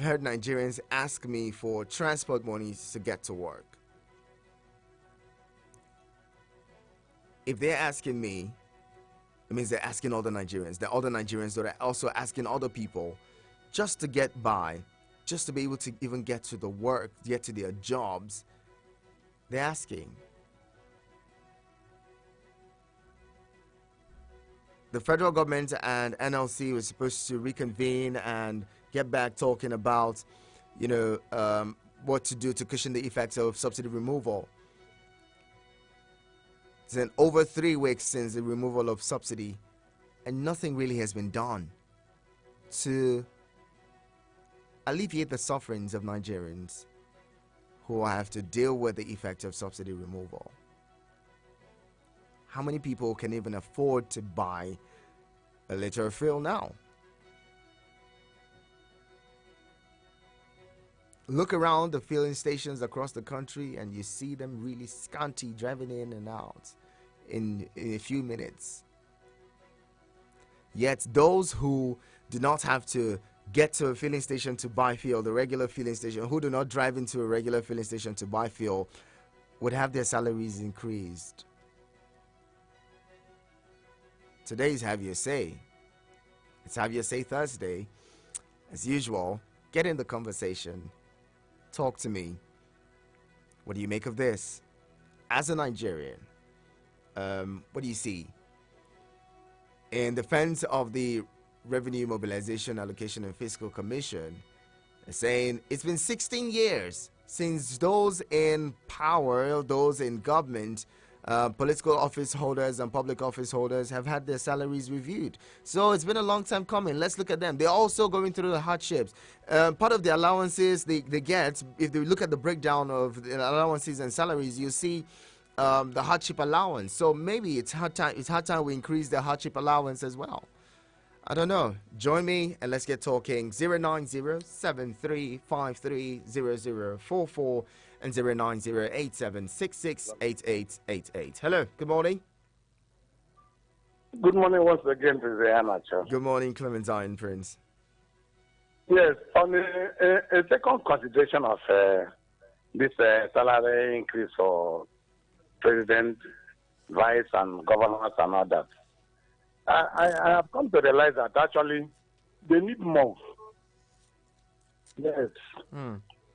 heard Nigerians ask me for transport monies to get to work. If they're asking me, it means they're asking other Nigerians. The other Nigerians that are also asking other people just to get by, just to be able to even get to the work, get to their jobs. They're asking. The federal government and NLC were supposed to reconvene and get back talking about, what to do to cushion the effects of subsidy removal. It's been over 3 weeks since the removal of subsidy, and nothing really has been done to alleviate the sufferings of Nigerians who have to deal with the effect of subsidy removal. How many people can even afford to buy a liter of fuel now? Look around the filling stations across the country and you see them really scanty, driving in and out in a few minutes. Yet those who do not have to get to a filling station to buy fuel, the regular filling station, who do not drive into a regular filling station to buy fuel, would have their salaries increased. Today is Have Your Say. It's Have Your Say Thursday. As usual, get in the conversation. Talk to me. What do you make of this? As a Nigerian, what do you see? In defense of the Revenue Mobilization, Allocation and Fiscal Commission, saying it's been 16 years since those in power, those in government, political office holders and public office holders have had their salaries reviewed. So it's been a long time coming. Let's look at them. They're also going through the hardships. Part of the allowances they get, if they look at the breakdown of the allowances and salaries, you see the hardship allowance. So maybe it's hard time we increase the hardship allowance as well. I don't know. Join me and let's get talking. 090-7353-0044 and 090-8766-8888. Hello, good morning. Good morning once again to the amateur. Good morning, Clementine Prince. Yes, on a second consideration of this salary increase for president, vice, and governors and all that, I have come to realize that actually they need more. Yes.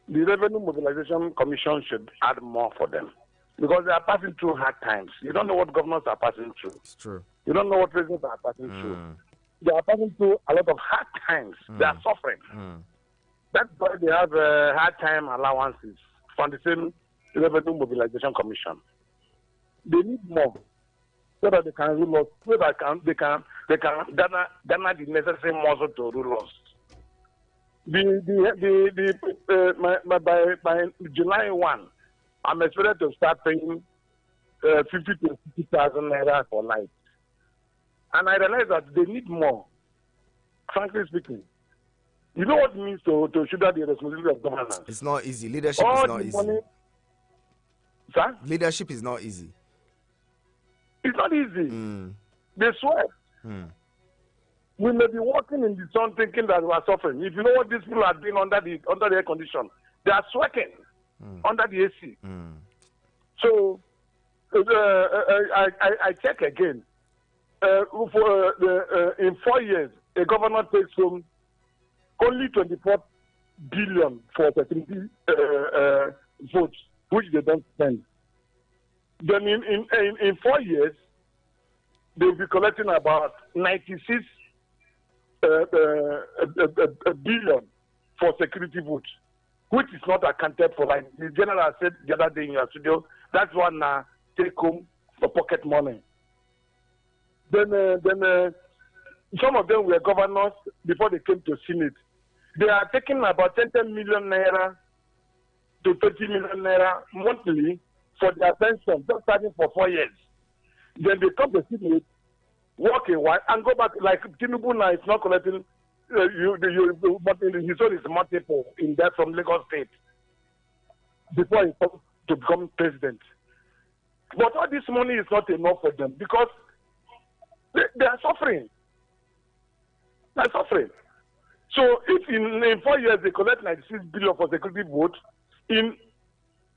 The Revenue Mobilization Commission should add more for them because they are passing through hard times. You don't know what governors are passing through. It's true. You don't know what presidents are passing through. They are passing through a lot of hard times. They are suffering. That's why they have hard time allowances from the same Revenue Mobilization Commission. They need more so that they can rule us, so that they can gather the necessary muscle to rule us. By July 1, I'm expected to start paying 50 to 60,000 naira for light. And I realize that they need more, frankly speaking. You know what it means to shoulder the responsibility of governance? It's not easy. Leadership is not easy. Money, sir? Leadership is not easy. It's not easy. They sweat. We may be walking in the sun thinking that we are suffering. If you know what these people are doing under the air condition, they are sweating under the AC. So I check again. In 4 years, a governor takes home only 24 billion for security votes, which they don't spend. Then in 4 years, they'll be collecting about 96 billion for security votes, which is not accounted for. Like the general said the other day in your studio, that's one take home for pocket money. Then some of them were governors before they came to Senate. They are taking about 10 million naira to 30 million naira monthly for their pension, just starting for 4 years. Then they come to Senate, work a while, and go back. Like Tinubu now is not collecting, his own is multiple in that from Lagos State before he comes to become president. But all this money is not enough for them because they are suffering. They are suffering. So if in 4 years they collect 96 billion for security vote, in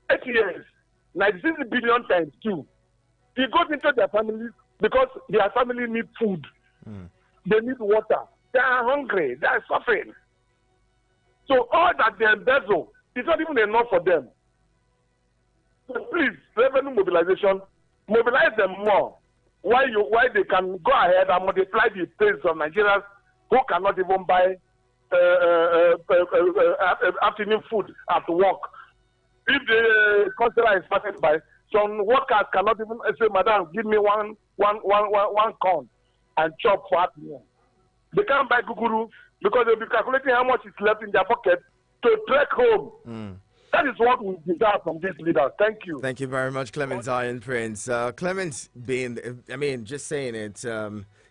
8 years, 96 billion times 2, it goes into their families because their family need food. They need water. They are hungry. They are suffering. So all that they embezzle is not even enough for them. So please, revenue mobilization, mobilize them more. Why they can go ahead and multiply the pay of Nigerians who cannot even buy afternoon food at work. If the consular is passing by, some workers cannot even say, "Madam, give me one corn and chop for afternoon." They can't buy guguru because they'll be calculating how much is left in their pocket to trek home. That is what we deserve from these leaders. Thank you. Thank you very much, Clement Zion Prince. Clement being, just saying it,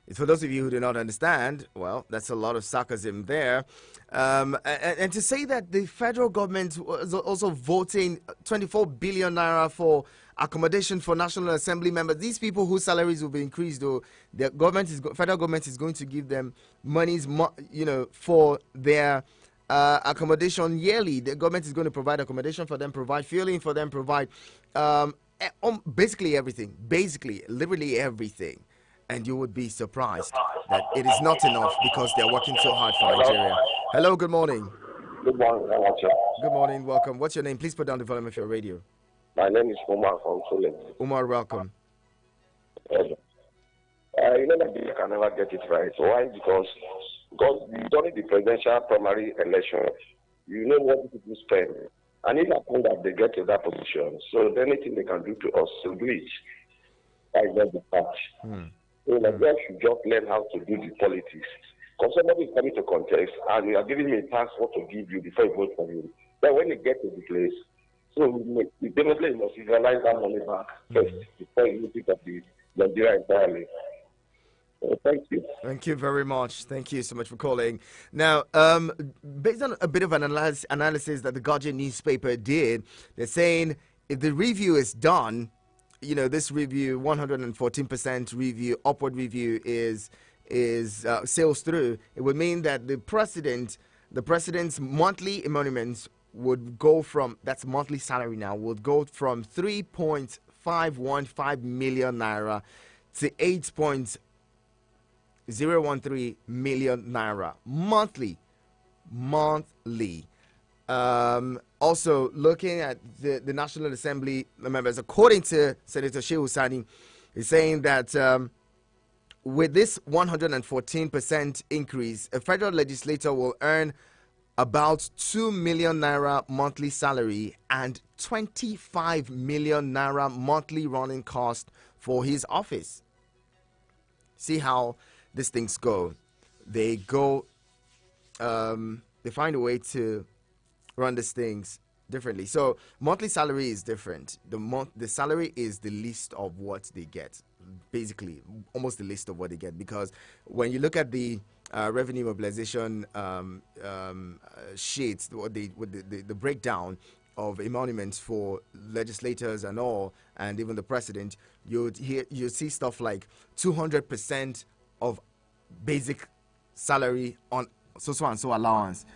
it's for those of you who do not understand, well, that's a lot of sarcasm there. And to say that the federal government was also voting 24 billion naira for accommodation for National Assembly members, these people whose salaries will be increased, though, the federal government is going to give them monies, for their accommodation yearly. The government is going to provide accommodation for them, provide fueling for them, provide basically everything, literally everything. And you would be surprised that it is not enough because they're working so hard for Nigeria. Hello, good morning. Good morning, Good morning, welcome. What's your name? Please put down the volume of your radio. My name is Umar from Sulen. Umar, welcome. You know that you can never get it right. Why? Because during the presidential primary election, you know what people spend. And if happen that they get to that position, so anything they can do to us to do it. That is not the fact. So Nigeria should just learn how to do the politics. Because somebody is coming to contest and you are giving me a task what to give you before you vote for him. Then when they get to the place, so we definitely must realize that money back first before you pick up the Nigeria entirely. So thank you. Thank you very much. Thank you so much for calling. Now, based on a bit of an analysis that the Guardian newspaper did, they're saying if the review is done, this review, 114% review, upward review is sails through, it would mean that the president's monthly emoluments would go from, that's monthly salary now, would go from 3.515 million naira to 8.013 million naira monthly. Also, looking at the National Assembly members, according to Senator Shehu Sani, is saying that with this 114% increase, a federal legislator will earn about 2 million naira monthly salary and 25 million naira monthly running cost for his office. See how these things go. They find a way to run these things differently. So monthly salary is different. The salary is the least of what they get, basically almost the least of what they get, because when you look at the revenue mobilization sheets, with the breakdown of emoluments for legislators and all, and even the president, you see stuff like 200% of basic salary on so and so allowance,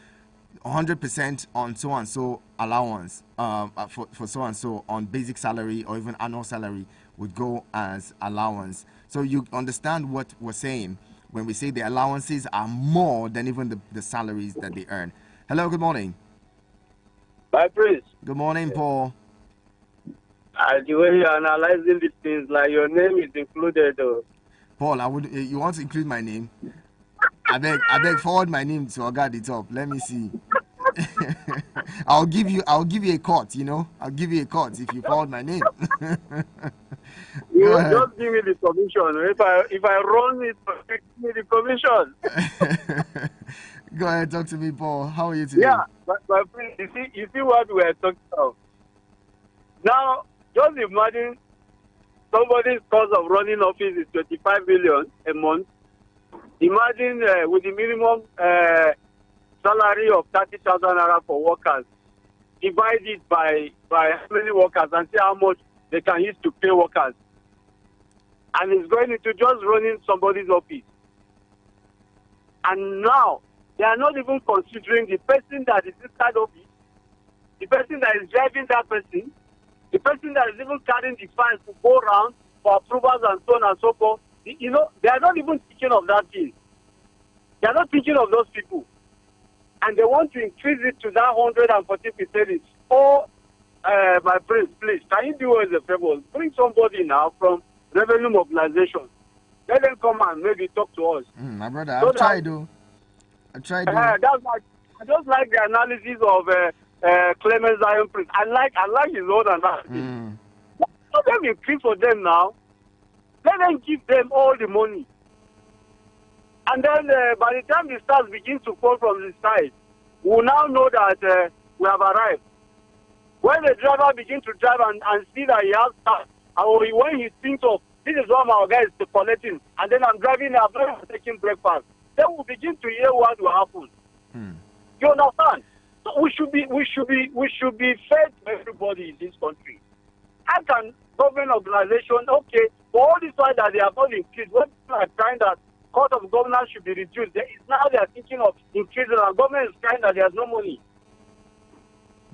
100% on so and so allowance for so and so on basic salary or even annual salary would go as allowance. So you understand what we're saying when we say the allowances are more than even the salaries that they earn. Hello, good morning. My priest. Good morning, Paul. The way you're analyzing these things, like your name is included. Paul, you want to include my name? I beg, forward my name to Oga at the top. Let me see. I'll give you a cut, I'll give you a cut if you forward my name. You just give me the commission. If I run it, give me the commission. Go ahead, talk to me, Paul. How are you today? Yeah, my friend, you see what we are talking about. Now, just imagine somebody's cost of running office is 25 billion a month. Imagine with the minimum salary of 30,000 naira for workers, divide it by how many workers and see how much they can use to pay workers. And it's going into just running somebody's office. And now, They are not even considering the person that is inside of it, the person that is driving that person, the person that is even carrying the fines to go around for approvals and so on and so forth. You know, they are not even thinking of that thing. They are not thinking of those people. And they want to increase it to that 140%. Oh, my friends, please, can you do us a favor? Bring somebody now from revenue mobilization. Let them come and maybe talk to us. My brother, I've tried to. I just like the analysis of Clement Zion Prince. I like his own analysis. Let them increase for them now. Let them give them all the money. And then by the time the stars begin to fall from the side, we will now know that we have arrived. When the driver begins to drive and see that he has stars, or when he thinks of, this is what my guy is collecting, and then I'm driving, I'm not taking breakfast, then we'll begin to hear what will happen. You understand? So we should be fair to everybody in this country. How can government organization, okay, for all this while that they have not increased, when people are trying that cost of governance should be reduced, now they are thinking of increasing, and government is trying that there's no money.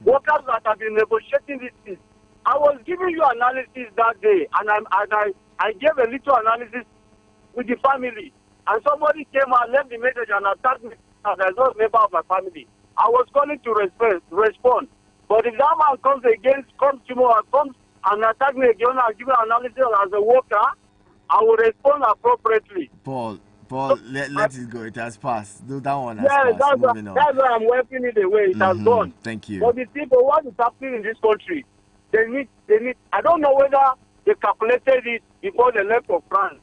Workers that have been negotiating these things. I was giving you analysis that day, and I gave a little analysis with the family, and somebody came and left the message and attacked me as a member of my family. I was calling to respond. But if that man comes tomorrow and comes and attack me again and give an analysis as a worker, I will respond appropriately. Paul, let it go. It has passed. Do that one has passed. That's why I'm working it away. It has gone. Thank you. But the people, what is happening in this country, they need. I don't know whether they calculated it before they left for France.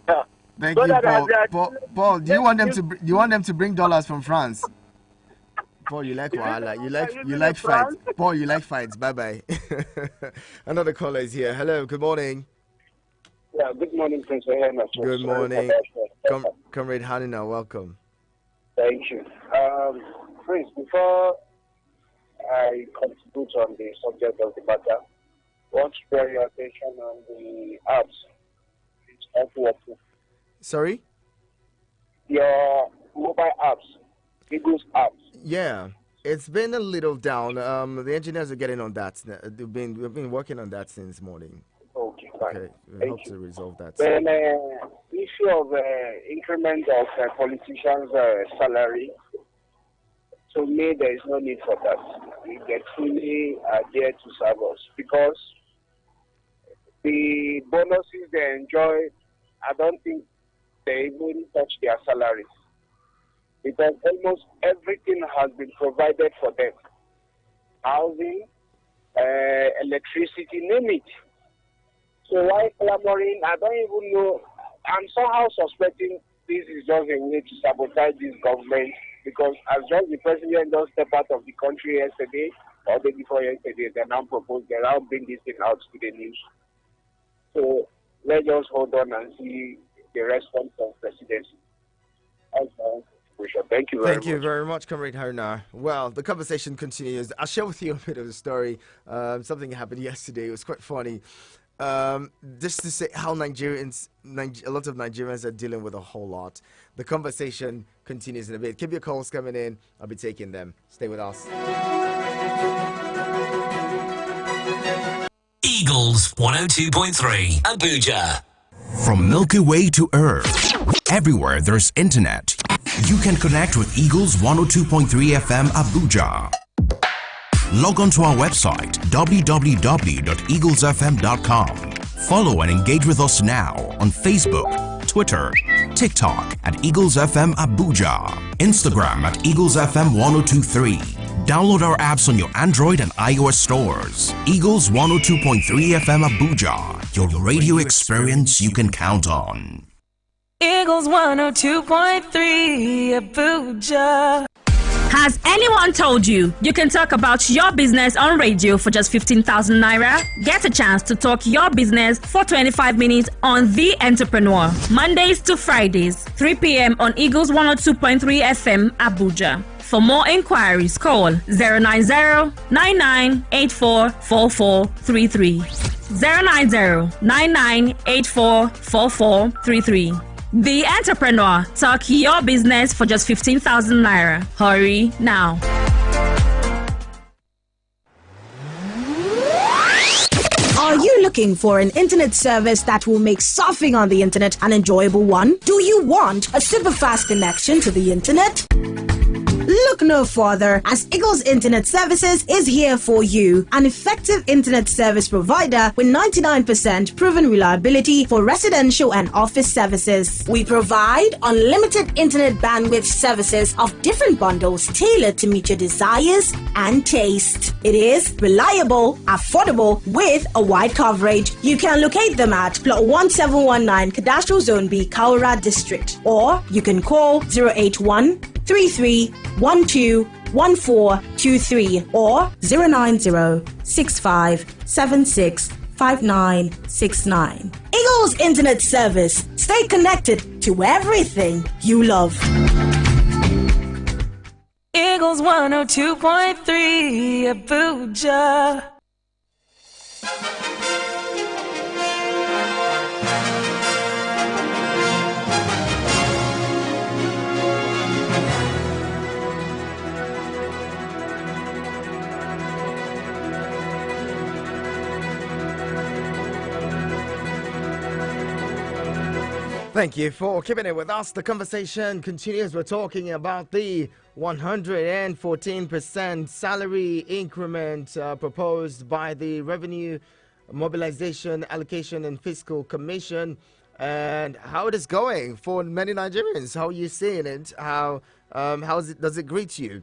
Yeah. Thank you, Paul. Do you want them to bring dollars from France? Paul, you like wahala. You like fights. Paul, you like fights. Bye. Another caller is here. Hello. Good morning. Yeah. Good morning, Prince. Good morning, Comrade Hanina. Welcome. Thank you, Prince. Before I contribute on the subject of the matter, I want to draw your attention on the apps. It's not working. Sorry? Your mobile apps, Eagles apps. Yeah, it's been a little down. The engineers are getting on that. We've been working on that since morning. Okay, fine. Okay, we hope to resolve that. Then issue of increment of politicians' salary. To me, there is no need for that. They truly are there to serve us, because the bonuses they enjoy, I don't think they even touch their salaries, because almost everything has been provided for them. Housing, electricity, name it. So why clamoring? I don't even know. I'm somehow suspecting this is just a way to sabotage this government, because as just the president just stepped out of the country yesterday, or the day before yesterday, they now bring this thing out to the news. So let's just hold on and see the response of presidency. Thank you very much. Thank you very much, Comrade Haruna. Well, the conversation continues. I'll share with you a bit of a story. Something happened yesterday. It was quite funny. Just to say how a lot of Nigerians are dealing with a whole lot. The conversation continues in a bit. Keep your calls coming in. I'll be taking them. Stay with us. Eagles 102.3 Abuja. From Milky Way to Earth, everywhere there's internet, you can connect with Eagles 102.3 FM Abuja. Log on to our website www.eaglesfm.com. Follow and engage with us now on Facebook, Twitter, TikTok at Eagles FM Abuja, Instagram at Eagles FM 1023. Download our apps on your Android and iOS stores. Eagles 102.3 FM Abuja, your radio experience you can count on. Eagles 102.3 Abuja. Has anyone told you you can talk about your business on radio for just 15,000 naira? Get a chance to talk your business for 25 minutes on The Entrepreneur. Mondays to Fridays, 3 p.m. on Eagles 102.3 FM Abuja. For more inquiries, call 090-9984-4433. 090-9984-4433. The Entrepreneur. Talk your business for just 15,000 naira. Hurry now. Are you looking for an internet service that will make surfing on the internet an enjoyable one? Do you want a super fast connection to the internet? Look no further, as Eagles Internet Services is here for you, an effective internet service provider with 99% proven reliability for residential and office services. We provide unlimited internet bandwidth services of different bundles tailored to meet your desires and taste. It is reliable, affordable, with a wide coverage. You can locate them at Plot 1719 Cadastral Zone B, Kaura District, or you can call 081 33121423 or 09065765969. Eagles Internet Service. Stay connected to everything you love. Eagles 102.3 Abuja. Thank you for keeping it with us. The conversation continues. We're talking about the 114% salary increment proposed by the Revenue Mobilization, Allocation and Fiscal Commission, and how it is going for many Nigerians. How are you seeing it? How does it greet you?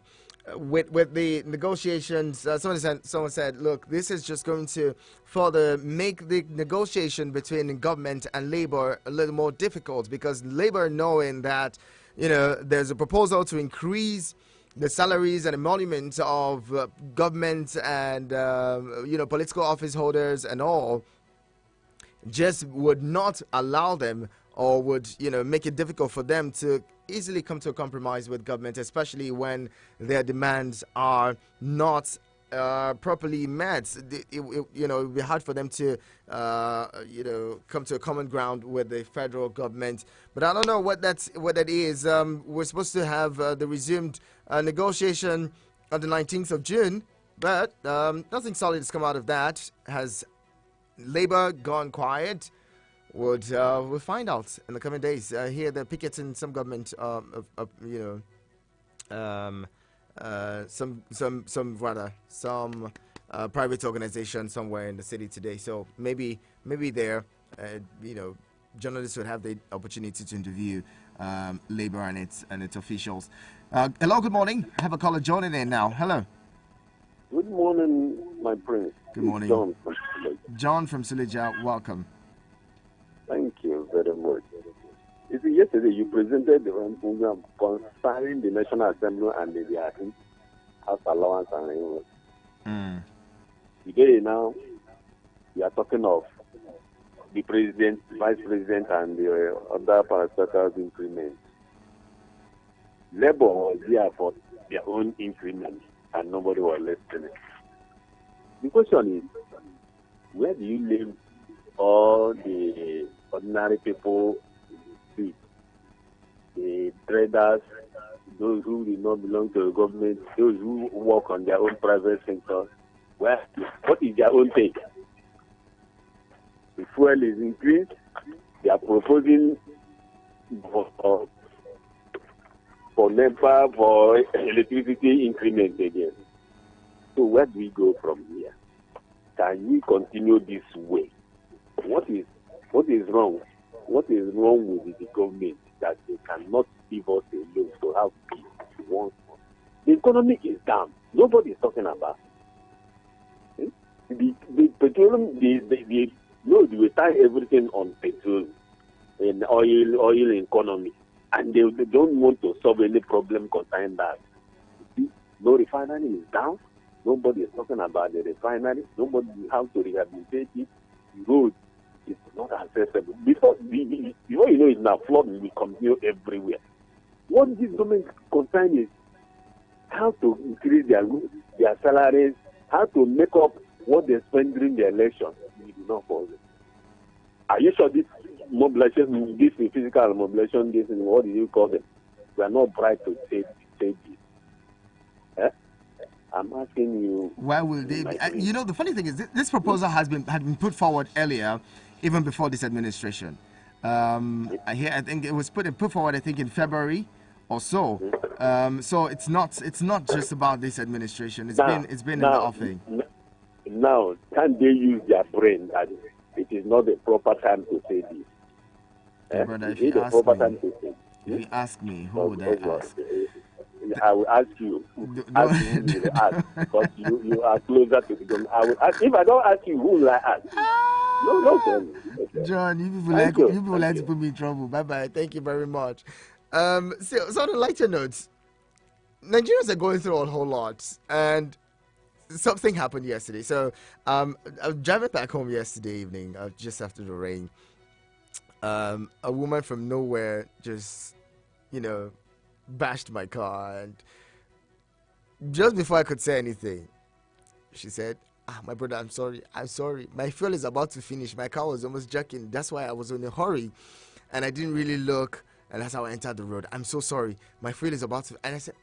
With the negotiations, someone said, look, this is just going to further make the negotiation between government and labor a little more difficult, because labor, knowing that, there's a proposal to increase the salaries and emoluments of government and, political office holders and all, just would not allow them, or would, make it difficult for them to easily come to a compromise with government, especially when their demands are not properly met. It would be hard for them to, come to a common ground with the federal government. But I don't know what that is. We're supposed to have the resumed negotiation on the 19th of June, but nothing solid has come out of that. Has Labour gone quiet? We'll find out in the coming days. Here they're picketing some government, some private organization somewhere in the city today. So maybe there, journalists would have the opportunity to interview Labour and its officials. Hello, good morning. I have a caller joining in now. Hello. Good morning, my prince. Good morning. John from Suleja, welcome. Thank you very much. You see, yesterday you presented the program concerning the National Assembly and the house allowance and Today now, we are talking of the president, vice president, and the other parastatals increment. Labour was there for their own increment, and nobody was listening. The question is, where do you live all the ordinary people, the traders, those who do not belong to the government, those who work on their own private sector? What is their own take? The fuel is increased. They are proposing for NEPA, for electricity increment again. So where do we go from here? Can we continue this way? What is wrong? What is wrong with the government that they cannot give us a loan to have peace once more? The economy is down. Nobody is talking about it. The petroleum, they will tie everything on petrol and oil economy, and they don't want to solve any problem concerning that. You see, no refinery is down. Nobody is talking about the refinery. Nobody will have to rehabilitate it. The road is not accessible. Before you know it now, flood will continue everywhere. What this government concern is how to increase their salaries, how to make up what they spend during the election. We do not follow it. Are you sure this mobilization, this physical mobilization, this and what do you call them? We are not bright to say this. Eh? I'm asking you. Why will they be? You know, the funny thing is, this proposal had been put forward earlier, even before this administration. I think it was put forward, I think, in February or so. So it's not just about this administration. It's been in the offing. Now, can they use their brain that it is not the proper time to say this? Yeah, brother, if you ask me, who would I ask? I will ask you. Because you are closer to the government. I will ask. If I don't ask you, who will I ask? No. John, you people like to put me in trouble. Bye bye. Thank you very much. So on a lighter note, Nigerians are going through a whole lot, and something happened yesterday. So I was driving back home yesterday evening, just after the rain. A woman from nowhere just, bashed my car, and just before I could say anything, she said, my brother, I'm sorry, my fuel is about to finish, my car was almost jerking, that's why I was in a hurry and I didn't really look, and that's how I entered the road. I'm so sorry, my fuel is about to. And I said,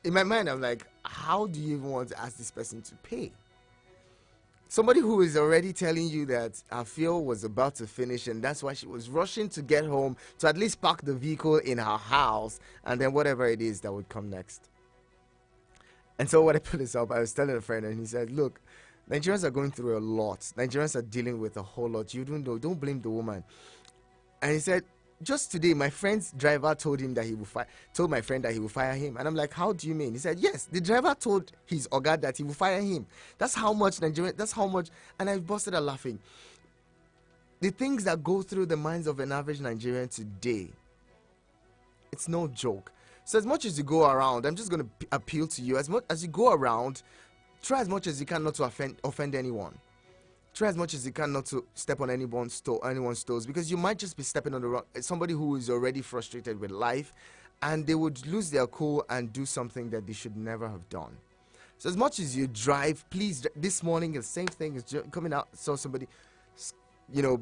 in my mind, I'm like, how do you even want to ask this person to pay? Somebody who is already telling you that her fuel was about to finish, and that's why she was rushing to get home to at least park the vehicle in her house, and then whatever it is that would come next. And so when I put this up, I was telling a friend, and he said, look, Nigerians are going through a lot. Nigerians are dealing with a whole lot. You don't blame the woman. And he said, just today, my friend's driver told my friend that he will fire him. And I'm like, how do you mean? He said, yes, the driver told his Oga that he will fire him. That's how much. And I busted out laughing. The things that go through the minds of an average Nigerian today, it's no joke. So as much as you go around, I'm just going to appeal to you. As much as you go around, try as much as you can not to offend anyone. Try as much as you can not to step on anyone's toes, because you might just be stepping on somebody who is already frustrated with life, and they would lose their cool and do something that they should never have done. So as much as you drive, please. This morning, the same thing is coming out. Saw somebody,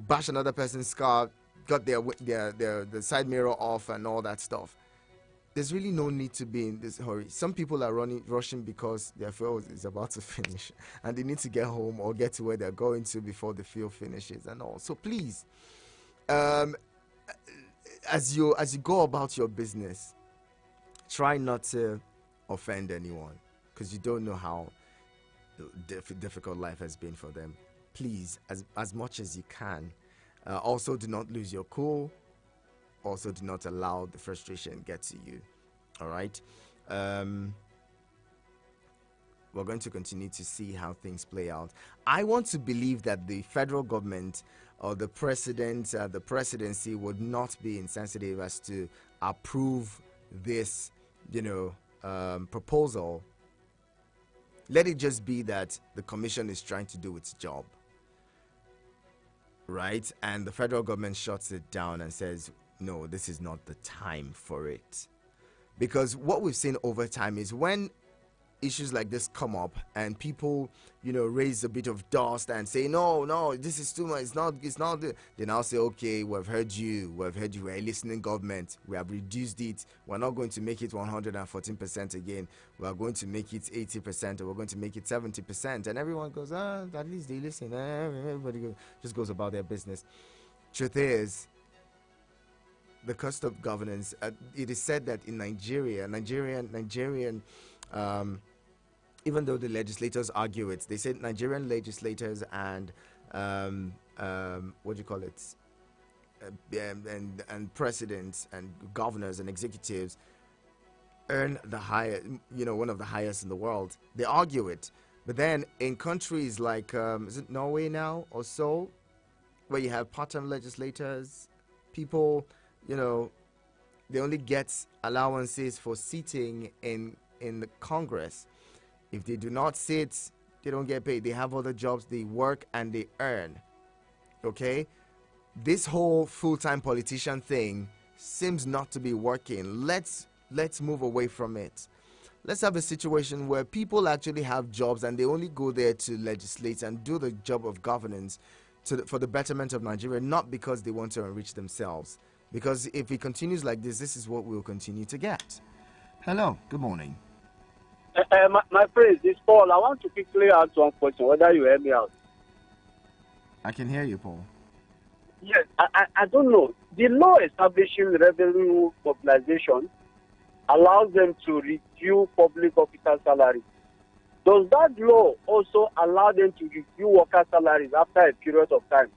bash another person's car, got the side mirror off and all that stuff. There's really no need to be in this hurry. Some people are rushing because their fuel is about to finish and they need to get home or get to where they're going to before the fuel finishes and all. So please, as you go about your business, try not to offend anyone, because you don't know how difficult life has been for them. Please, as much as you can, also do not lose your cool. Also, do not allow the frustration get to you. All right. We're going to continue to see how things play out. I want to believe that the federal government or the president, the presidency would not be insensitive as to approve this, proposal. Let it just be that the commission is trying to do its job, right? And the federal government shuts it down and says, no, this is not the time for it. Because what we've seen over time is when issues like this come up and people, raise a bit of dust and say, no, this is too much, it's not. They now say, okay, we've heard you, we're a listening government, we have reduced it, we're not going to make it 114% again, we're going to make it 80%, or we're going to make it 70%. And everyone goes, at least they listen, everybody just goes about their business. Truth is, the cost of governance, it is said that in Nigerian, even though the legislators argue it, they said Nigerian legislators and and presidents and governors and executives earn the highest, one of the highest in the world. They argue it, but then in countries like is it Norway now or so, where you have part-time legislators, people, they only get allowances for sitting in the Congress. If they do not sit, they don't get paid. They have other jobs, they work and they earn. Okay? This whole full-time politician thing seems not to be working. Let's move away from it. Let's have a situation where people actually have jobs and they only go there to legislate and do the job of governance. for the betterment of Nigeria, not because they want to enrich themselves. Because if it continues like this is what we'll continue to get. Hello, good morning. My friend, this Paul. I want to quickly ask one question, whether you hear me out. I can hear you, Paul. Yes, I don't know. The law establishing revenue mobilization allows them to review public officer salaries. Does that law also allow them to review worker salaries after a period of time?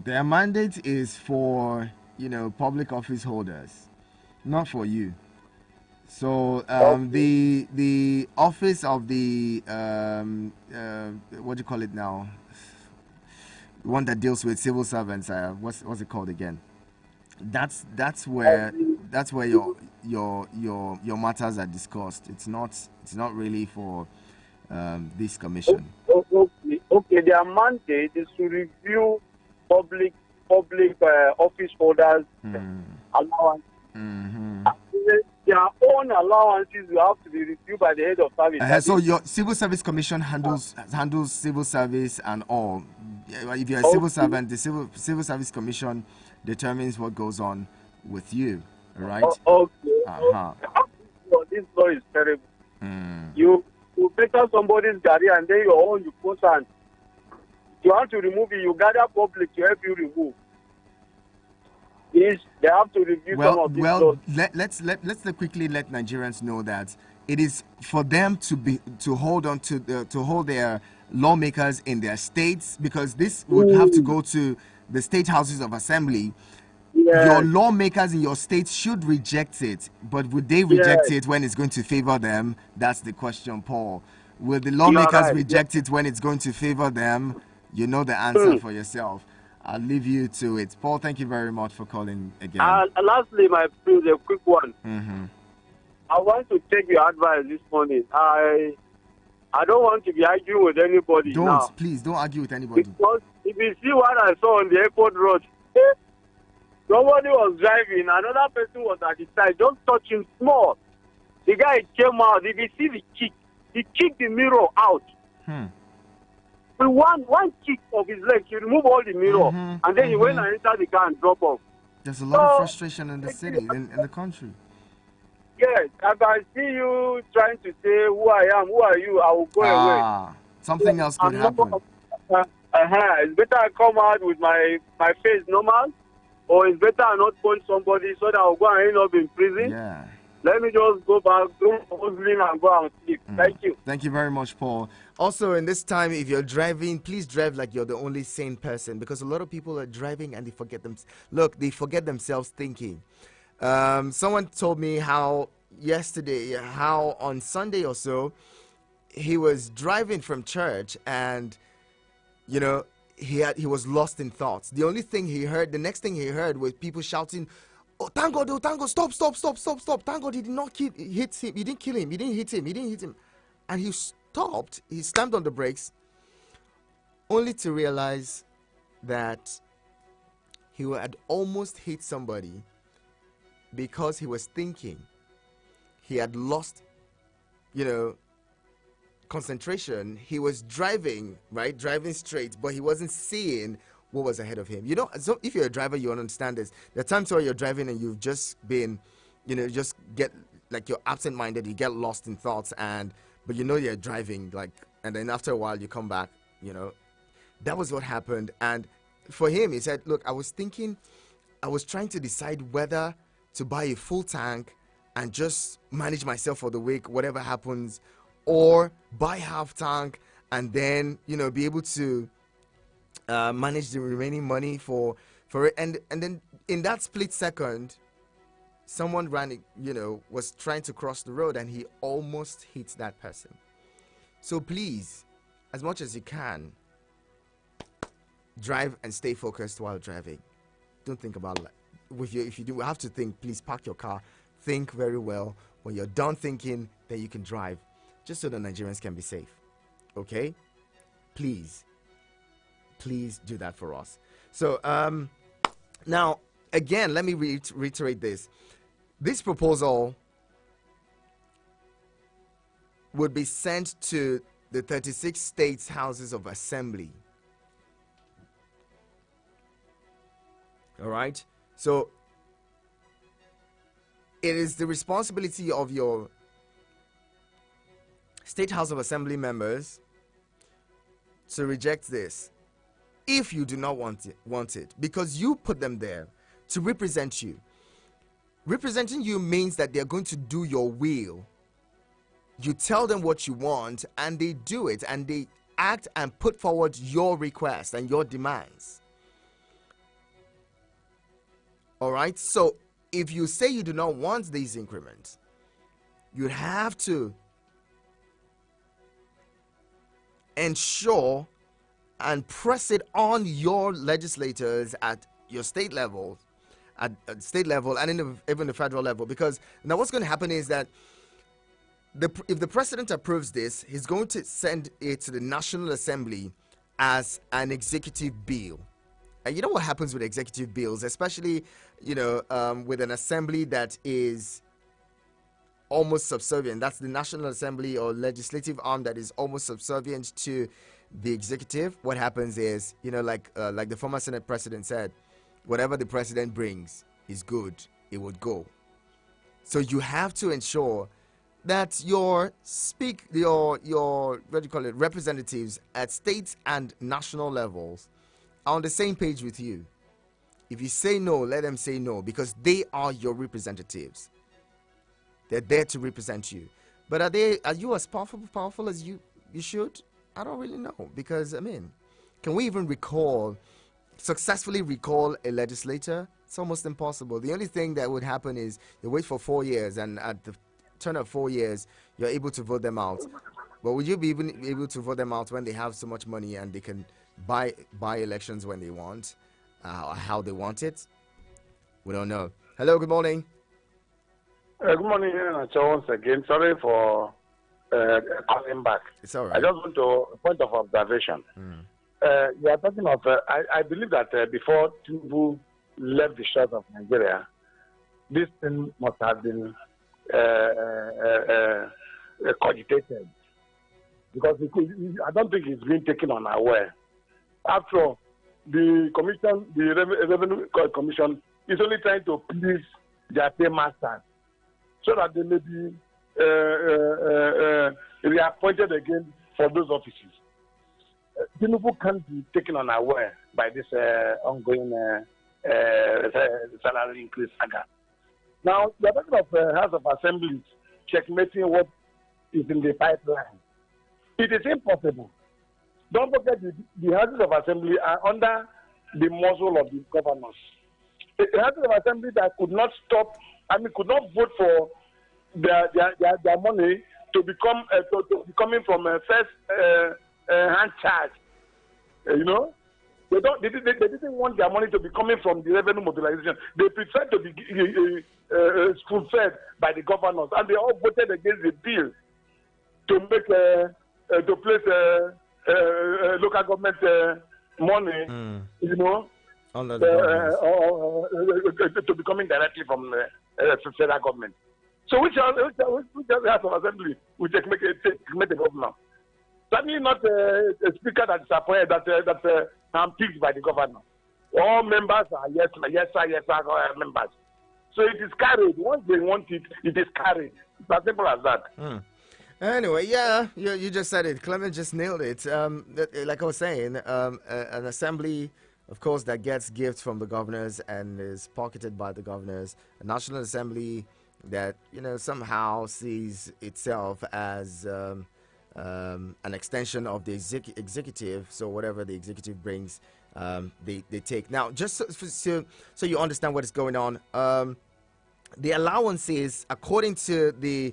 Their mandate is for, public office holders, not for you. So the office of the what do you call it now? The one that deals with civil servants. What's it called again? That's where your matters are discussed. It's not really for this commission. Okay. Their mandate is to review public office holders' allowance. Their own allowances will have to be reviewed by the head of service. So your civil service commission handles civil service and all. If you're a civil servant, the civil service commission determines what goes on with you, right? Okay. This law is terrible. You better somebody's career and then your own you put on. You want to remove it, you gather public to help you remove. They have to review some of these laws. Let's quickly let Nigerians know that it is for them to hold on to hold their lawmakers in their states, because this would have to go to the state houses of assembly. Yes. Your lawmakers in your state should reject it, but would they reject it when it's going to favor them? That's the question, Paul. Will the lawmakers reject it when it's going to favor them? You know the answer for yourself. I'll leave you to it. Paul, thank you very much for calling again. Lastly, my friend, a quick one. Mm-hmm. I want to take your advice this morning. I don't want to be arguing with anybody now. Please, don't argue with anybody. Because if you see what I saw on the airport road, somebody was driving, another person was at the side, just touching small. The guy came out, if you see the kick, he kicked the mirror out. With one kick of his leg, he removed all the mirror, and then he went and entered the car and dropped off. There's a lot of frustration in the city, in the country. Yes, if I see you trying to say who I am, who are you, I will go away. Something else could happen. It's better I come out with my face normal, or it's better I not punch somebody so that I'll go and end up in prison. Yeah. Let me just go back, do hustling and go and sleep. Thank you. Thank you very much, Paul. Also, in this time, if you're driving, please drive like you're the only sane person, because a lot of people are driving and they forget themselves thinking. Someone told me how on Sunday or so, he was driving from church and, he was lost in thoughts. The next thing he heard was people shouting, "Oh, thank God, stop. Thank God he did not hit him. He didn't kill him. He didn't hit him. And he stopped. He slammed on the brakes, only to realize that he had almost hit somebody because he was thinking. He had lost, concentration. He was driving straight, but he wasn't seeing what was ahead of him. So if you're a driver, you understand this. There are times where you're driving and you've just been, just get, like, you're absent-minded, you get lost in thoughts, but you're driving, and then after a while you come back, That was what happened. And for him, he said, look, I was trying to decide whether to buy a full tank and just manage myself for the week, whatever happens, or buy half tank and then, be able to manage the remaining money for it. And then in that split second, someone was trying to cross the road and he almost hit that person. So please, as much as you can, drive and stay focused while driving. Don't think about it. If you do have to think, please park your car. Think very well. When you're done thinking, then you can drive, just so the Nigerians can be safe. Okay? Please do that for us. So now, again, let me reiterate this. This proposal would be sent to the 36 states houses of assembly. All right. So it is the responsibility of your state house of assembly members to reject this if you do not want it, because you put them there to represent you. Representing you means that they're going to do your will. You tell them what you want and they do it, and they act and put forward your requests and your demands. All right. So if you say you do not want these increments, you'd have to ensure and press it on your legislators at your state level, at state level, and even the federal level. Because now what's going to happen is that if the president approves this, he's going to send it to the National Assembly as an executive bill. And you know what happens with executive bills, especially, with an assembly that is almost subservient. That's the National Assembly or legislative arm that is almost subservient to the executive. What happens is, like the former Senate president said, whatever the president brings is good, it would go. So you have to ensure that your representatives at state and national levels are on the same page with you. If you say no, let them say no, because they are your representatives. They're there to represent you. But are you as powerful as you should? I don't really know, because can we even successfully recall a legislator? It's almost impossible. The only thing that would happen is you wait for 4 years, and at the turn of 4 years, you're able to vote them out. But would you be even able to vote them out when they have so much money and they can buy elections when they want, how they want it? We don't know. Hello, good morning. Good morning, once again. Sorry for calling back. It's all right. I just want a point of observation. You are talking of, I believe that before Tinubu left the shores of Nigeria, this thing must have been cogitated. Because I don't think it's been taken unaware. After all, the Revenue Commission is only trying to please their paymasters so that they may be reappointed again for those offices. Tinubu can't be taken unaware by this ongoing salary increase saga. Now, we are talking of House of Assembly checkmating what is in the pipeline. It is impossible. Don't forget the Houses of Assembly are under the muzzle of the governors. The Houses of Assembly that could not vote for their money to become coming from a first hand charge. They didn't want their money to be coming from the revenue mobilization. They prefer to be spoon-fed by the governors, and they all voted against the bill to make to place local government money, under the to be coming directly from federal government. So which House of Assembly will make the governor? Certainly not a speaker that is appointed that handpicked by the governor. All members are yes sir, members. So it is carried. Once they want it, it is carried. It's as simple as that. Anyway, yeah, you just said it. Clement just nailed it. Like I was saying, an assembly, of course, that gets gifts from the governors and is pocketed by the governors. A national assembly that somehow sees itself as an extension of the executive. So whatever the executive brings, they take. Now, just so you understand what is going on, the allowances, according to the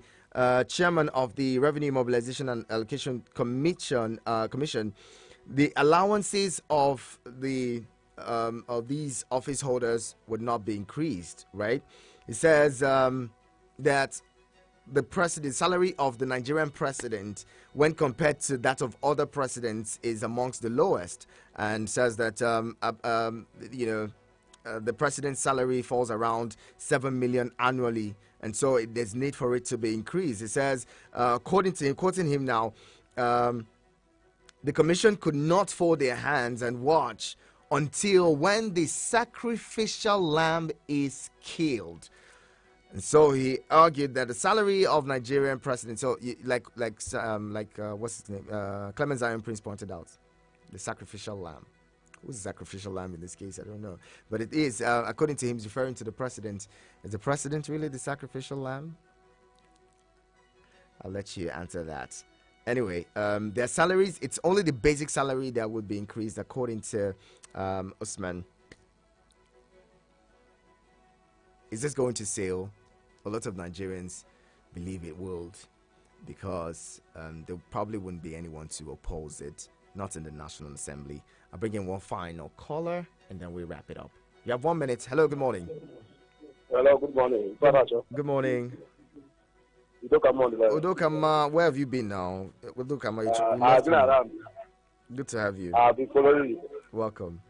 chairman of the Revenue Mobilization and Allocation Commission, the allowances of these office holders would not be increased. Right? It says that the salary of the Nigerian president, when compared to that of other presidents, is amongst the lowest, and says that the president's salary falls around 7 million annually, and so there's need for it to be increased. It says, according to him, quoting him now, the commission could not fold their hands and watch until when the sacrificial lamb is killed. And so he argued that the salary of Nigerian president, what's his name, Clement Zion Prince pointed out, the sacrificial lamb. Who's the sacrificial lamb in this case? I don't know, but it is according to him, he's referring to the president. Is the president really the sacrificial lamb? I'll let you answer that. Anyway, their salaries, it's only the basic salary that would be increased according to Usman. Is this going to sail? A lot of Nigerians believe it will, because there probably wouldn't be anyone to oppose it, not in the National Assembly. I'll bring in one final caller and then we wrap it up. You have 1 minute. Hello, good morning. Hello, good morning. Good morning. Udokama, where have you been now? Udokama, I've been around. Good to have you. I've been following you. Welcome.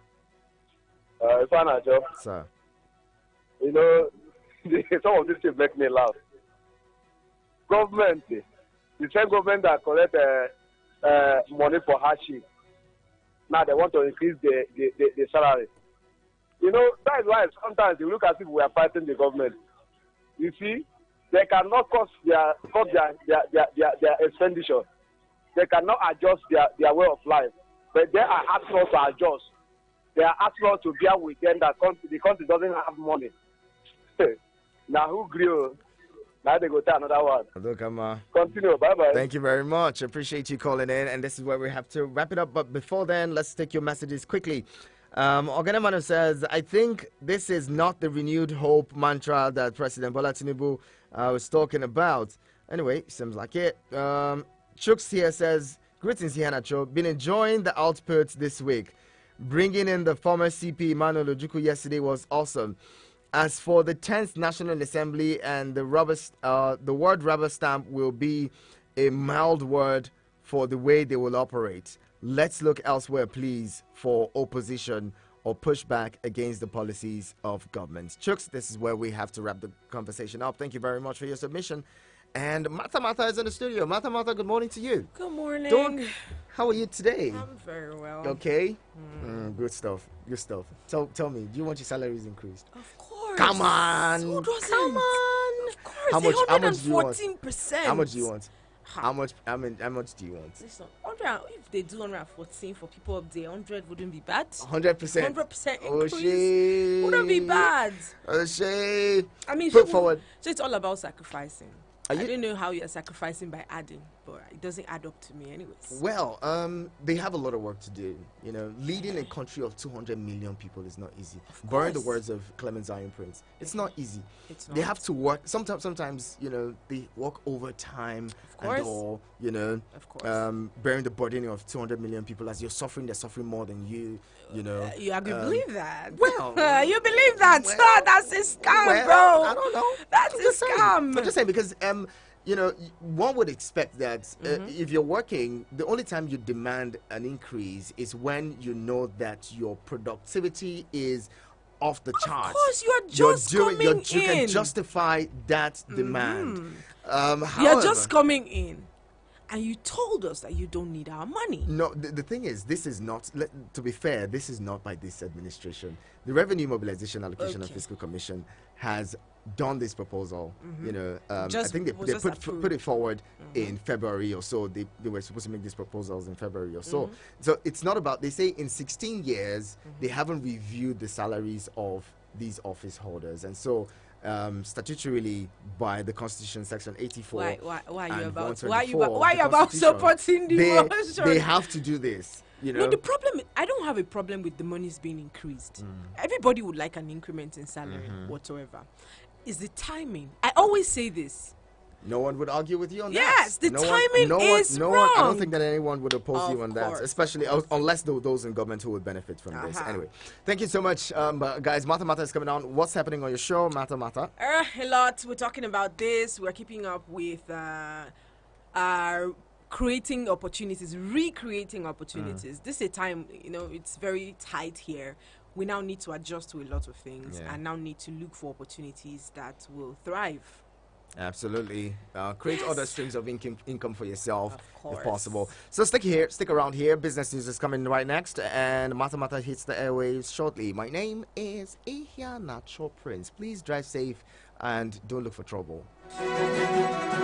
Sir. You know, some of these things make me laugh. Government, the same government that collect money for hardship, now they want to increase the salary. You know, that is why sometimes you look as if we are fighting the government. You see, they cannot cut their expenditure. They cannot adjust their way of life. But they are asking us to adjust. They are asking us to bear with them that the country doesn't have money. Now who grew? Now they go to another one. Continue. Bye-bye. Thank you very much. Appreciate you calling in. And this is where we have to wrap it up. But before then, let's take your messages quickly. Oganamano says, I think this is not the renewed hope mantra that President Bola Tinubu was talking about. Anyway, seems like it. Chooks here says, greetings here, Nacho. Been enjoying the outputs this week. Bringing in the former CP Emmanuel Ojukwu yesterday was awesome. As for the 10th National Assembly and the word rubber stamp will be a mild word for the way they will operate. Let's look elsewhere, please, for opposition or pushback against the policies of government. Chooks, this is where we have to wrap the conversation up. Thank you very much for your submission. And Mata is in the studio. Mata, good morning to you. Good morning. How are you today? I'm very well. Okay. Good stuff. Tell me, do you want your salaries increased? Of course. Come on. Who doesn't? Come on. Of course. How much do you want? 114%. How much do you want? How much do you want? Listen, 100, if they do 114 for people up there, 100 wouldn't be bad. 100%. 100% increase wouldn't be bad. I mean, put forward. So it's all about sacrificing. I don't know how you're sacrificing by adding, but it doesn't add up to me anyways. Well, they have a lot of work to do. You know, leading a country of 200 million people is not easy. Borrowing the words of Clement Zion Prince, it's not easy. It's not. They have to work. Sometimes, you know, they work overtime and all, you know. Of course. Bearing the burden of 200 million people. As you're suffering, they're suffering more than you, you know. You believe that? Well. You believe that? Well, that's a scam, bro. I don't know. That's a scam. I'm just saying because, you know, one would expect that if you're working, the only time you demand an increase is when you know that your productivity is off the charts. Of course, you can justify that demand. You're just coming in. And you told us that you don't need our money. No, the thing is, this is not, to be fair, this is not by this administration. The Revenue Mobilization Allocation and Fiscal Commission has done this proposal. You know, I think they put it forward in February or so. They were supposed to make these proposals in February or so. So it's not about, they say in 16 years, they haven't reviewed the salaries of these office holders. And so statutorily by the Constitution Section 84 why are you about supporting the motion? They have to do this. You know? No, the problem, I don't have a problem with the monies being increased. Everybody would like an increment in salary whatsoever. Is the timing. I always say this. No one would argue with you on that. Yes, the timing is wrong. I don't think that anyone would oppose you on that, especially unless those in government who would benefit from this. Anyway, thank you so much, guys. Mata is coming on. What's happening on your show, Mata? A lot. We're talking about this. We're keeping up with creating opportunities, recreating opportunities. This is a time, you know, it's very tight here. We now need to adjust to a lot of things and now need to look for opportunities that will thrive. Absolutely. Create other streams of income for yourself, course. if possible. So stick around here. Business news is coming right next, and Mata hits the airwaves shortly. My name is Ihia Nacho Prince. Please drive safe and don't look for trouble.